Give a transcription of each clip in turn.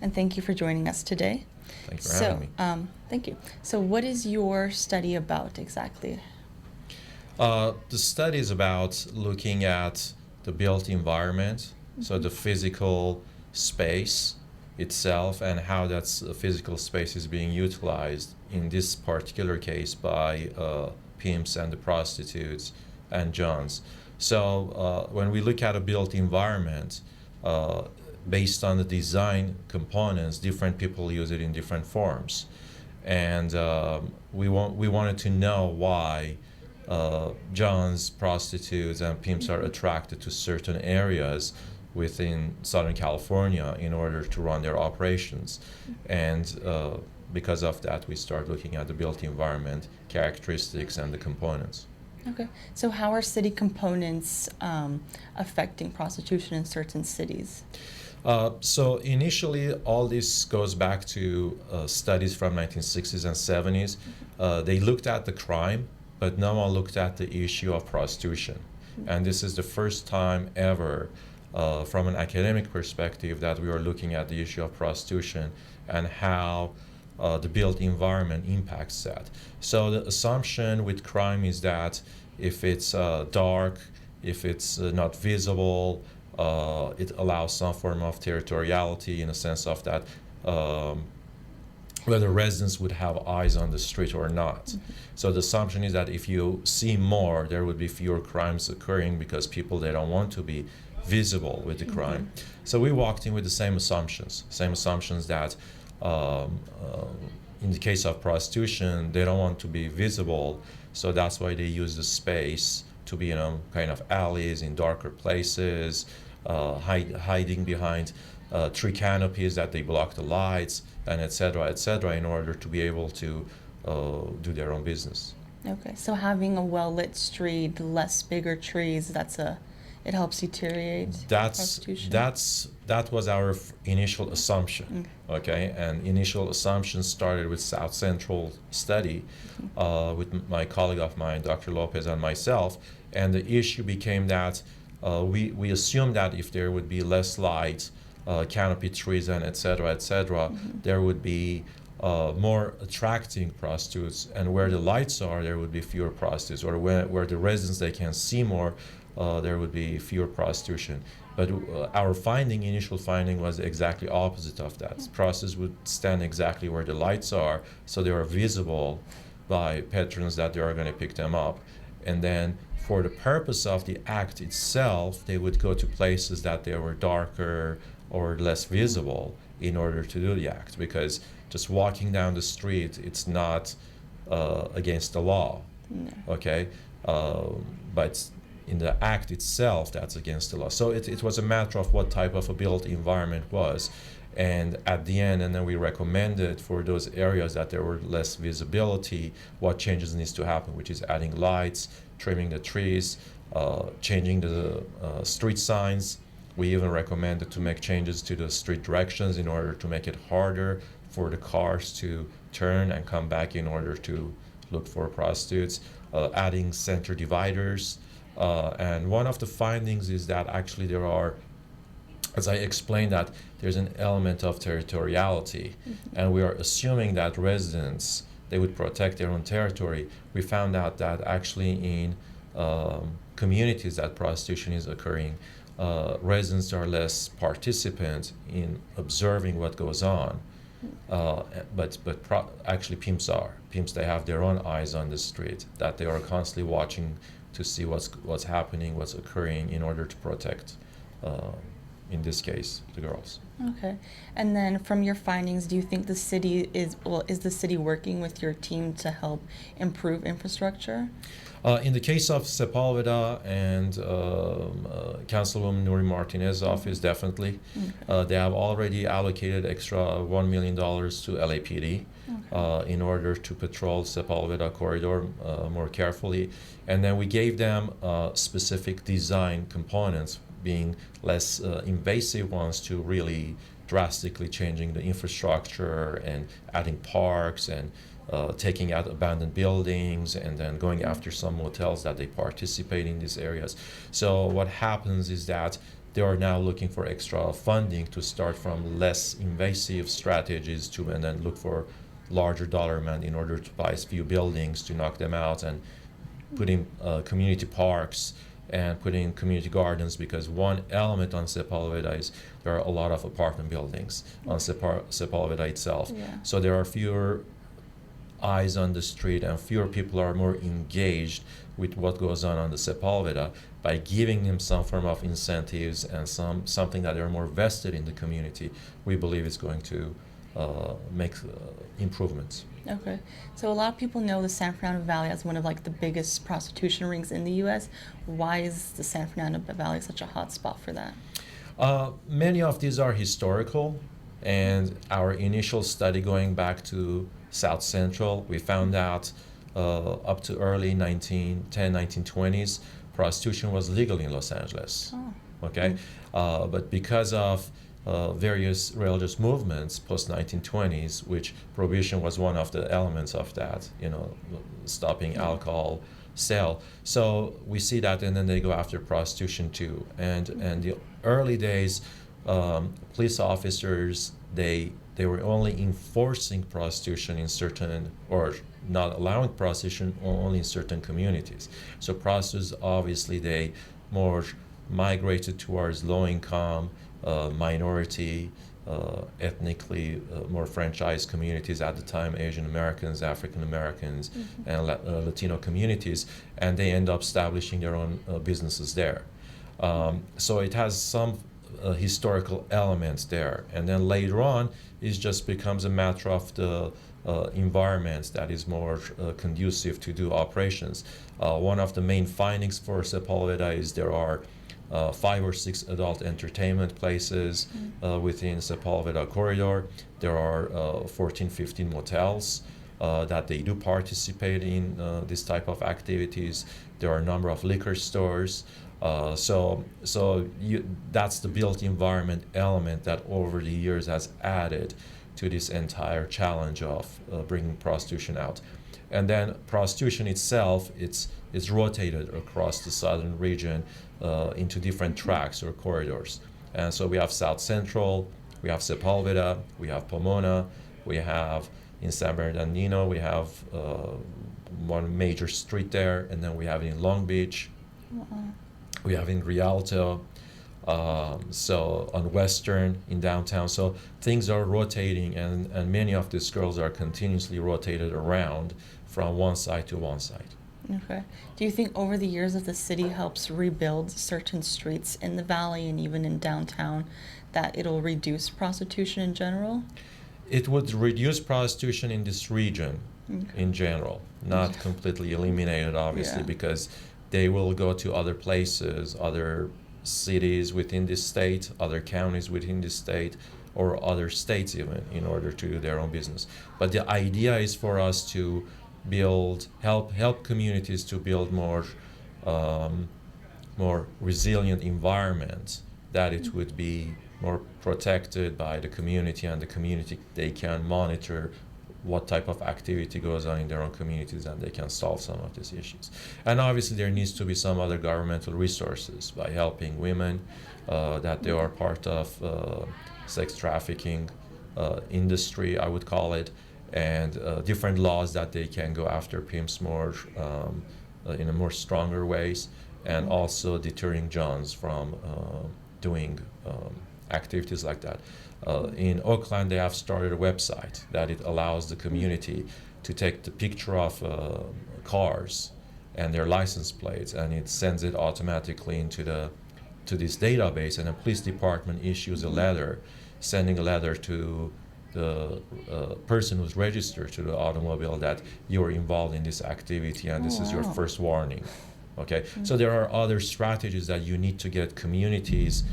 and thank you for joining us today. Thanks for having me. Thank you. So what is your study about exactly? The study is about looking at the built environment, so the physical space itself and how that physical space is being utilized in this particular case by pimps and the prostitutes and Johns. So when we look at a built environment, based on the design components, different people use it in different forms. And we wanted to know why Johns, prostitutes, and pimps are attracted to certain areas within Southern California in order to run their operations. And because of that, we start looking at the built environment, characteristics, and the components. Okay. So how are city components affecting prostitution in certain cities? So initially, all this goes back to studies from 1960s and 70s. They looked at the crime, but no one looked at the issue of prostitution. And this is the first time ever, from an academic perspective, that we are looking at the issue of prostitution and how the built environment impacts that. So the assumption with crime is that if it's dark, if it's not visible, it allows some form of territoriality in a sense of that whether residents would have eyes on the street or not. So the assumption is that if you see more, there would be fewer crimes occurring because people, they don't want to be visible with the crime. So we walked in with the same assumptions that in the case of prostitution, they don't want to be visible, so that's why they use the space to be, kind of alleys in darker places, hiding behind tree canopies that they block the lights, and et cetera, in order to be able to do their own business. Okay, so having a well-lit street, less bigger trees, it helps deteriorate prostitution? That was our initial assumption, okay? And initial assumptions started with South Central study with my colleague of mine, Dr. Lopez, and myself, and the issue became that we assumed that if there would be less light, canopy trees, and et cetera, there would be more attracting prostitutes, and where the lights are, there would be fewer prostitutes, or where the residents, they can see more, there would be fewer prostitution. But our initial finding was exactly opposite of that. Prostitutes would stand exactly where the lights are, so they are visible by patrons that they are going to pick them up. And then for the purpose of the act itself, they would go to places that they were darker or less visible in order to do the act, because just walking down the street, it's not against the law, okay? But in the act itself, that's against the law. So it was a matter of what type of a built environment was. And at the end, and then we recommended for those areas that there were less visibility, what changes needs to happen, which is adding lights, trimming the trees, changing the street signs. We even recommended to make changes to the street directions in order to make it harder for the cars to turn and come back in order to look for prostitutes, adding center dividers. And one of the findings is that actually there are, as I explained, that there's an element of territoriality, and we are assuming that residents, they would protect their own territory. We found out that actually in communities that prostitution is occurring, residents are less participant in observing what goes on, but actually pimps are. Pimps, they have their own eyes on the street, that they are constantly watching to see what's happening, what's occurring, in order to protect, in this case, the girls. Okay, and then from your findings, do you think the city is the city working with your team to help improve infrastructure? In the case of Sepulveda and Councilwoman Nuri Martinez's office, definitely. They have already allocated extra $1 million to LAPD in order to patrol Sepulveda corridor more carefully. And then we gave them specific design components, being less invasive ones, to really drastically changing the infrastructure and adding parks and taking out abandoned buildings, and then going after some motels that they participate in these areas. So what happens is that they are now looking for extra funding to start from less invasive strategies to and then look for larger dollar amount in order to buy a few buildings to knock them out and put in community parks and put in community gardens, because one element on Sepulveda is there are a lot of apartment buildings on Sepulveda itself. Yeah. So there are fewer eyes on the street and fewer people are more engaged with what goes on the Sepulveda. By giving them some form of incentives and something that they're more vested in the community, we believe it's going to make improvements. Okay, so a lot of people know the San Fernando Valley as one of like the biggest prostitution rings in the U.S. Why is the San Fernando Valley such a hot spot for that? Many of these are historical, and our initial study going back to South Central, we found out up to early 1920s, prostitution was legal in Los Angeles. Oh. Okay, but because of various religious movements post-1920s, which prohibition was one of the elements of that, stopping alcohol sale. So we see that, and then they go after prostitution too. And the early days, police officers, they were only enforcing prostitution in certain, or not allowing prostitution only in certain communities. So prostitutes, obviously, they more migrated towards low-income, minority, ethnically more franchised communities at the time, Asian Americans, African Americans, and Latino communities, and they end up establishing their own businesses there. So it has some historical elements there, and then later on, it just becomes a matter of the environment that is more conducive to do operations. One of the main findings for Sepulveda is there are 5 or 6 adult entertainment places within Sepulveda corridor. There are 14, 15 motels that they do participate in this type of activities. There are a number of liquor stores. So that's the built environment element that over the years has added to this entire challenge of bringing prostitution out. And then prostitution itself, it's rotated across the southern region into different tracks or corridors. And so we have South Central, we have Sepulveda, we have Pomona, we have in San Bernardino, we have one major street there, and then we have it in Long Beach, we have in Rialto, so on Western, in downtown. So things are rotating, and many of these girls are continuously rotated around from one side to one side. Okay. Do you think over the years, if the city helps rebuild certain streets in the valley and even in downtown, that it'll reduce prostitution in general? It would reduce prostitution in this region in general, not completely eliminated, obviously, because they will go to other places, other cities within this state, other counties within this state, or other states even, in order to do their own business. But the idea is for us to help communities to build more resilient environments, that it would be more protected by the community, and the community, they can monitor what type of activity goes on in their own communities, and they can solve some of these issues. And obviously there needs to be some other governmental resources by helping women that they are part of sex trafficking industry, I would call it, and different laws that they can go after pimps more in a more stronger ways, and also deterring Johns from doing activities like that. In Oakland, they have started a website that it allows the community to take the picture of cars and their license plates, and it sends it automatically into this database, and the police department issues a letter, sending a letter to the person who's registered to the automobile that you're involved in this activity, and this is your first warning. Okay, so there are other strategies that you need to get communities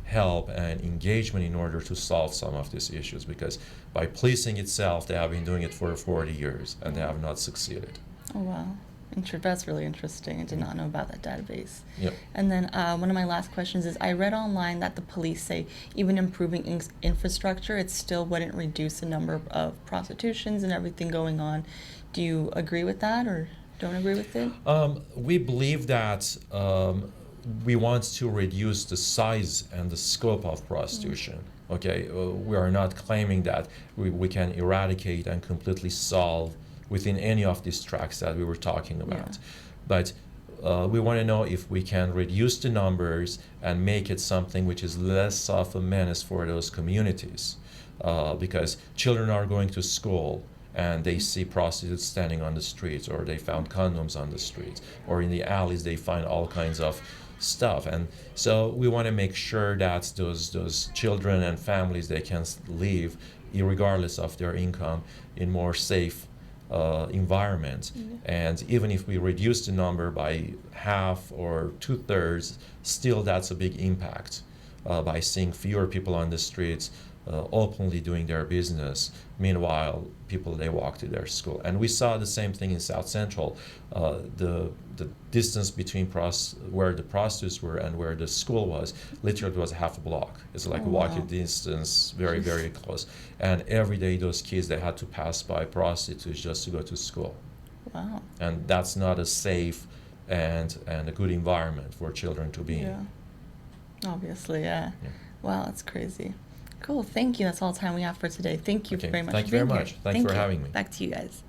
help and engagement in order to solve some of these issues, because by policing itself, they have been doing it for 40 years and they have not succeeded. Oh, wow. That's really interesting. I did not know about that database. Yep. And then one of my last questions is, I read online that the police say even improving infrastructure, it still wouldn't reduce the number of prostitutions and everything going on. Do you agree with that, or don't agree with it? We believe that we want to reduce the size and the scope of prostitution. Okay, we are not claiming that we can eradicate and completely solve within any of these tracks that we were talking about. But we want to know if we can reduce the numbers and make it something which is less of a menace for those communities. Because children are going to school and they see prostitutes standing on the streets, or they found condoms on the streets, or in the alleys they find all kinds of stuff. And so we want to make sure that those children and families, they can live regardless of their income in more safe environment. And even if we reduce the number by half or 2/3, still that's a big impact by seeing fewer people on the streets openly doing their business. Meanwhile, people, they walk to their school. And we saw the same thing in South Central. The distance between where the prostitutes were and where the school was, literally was half a block. It's like walking distance, very, very close. And every day those kids, they had to pass by prostitutes just to go to school. Wow. And that's not a safe and a good environment for children to be in. Yeah. Obviously, yeah. Wow, that's crazy. Cool, thank you. That's all the time we have for today. Thank you very much. Thank you very much. Thank you for having me. Back to you guys.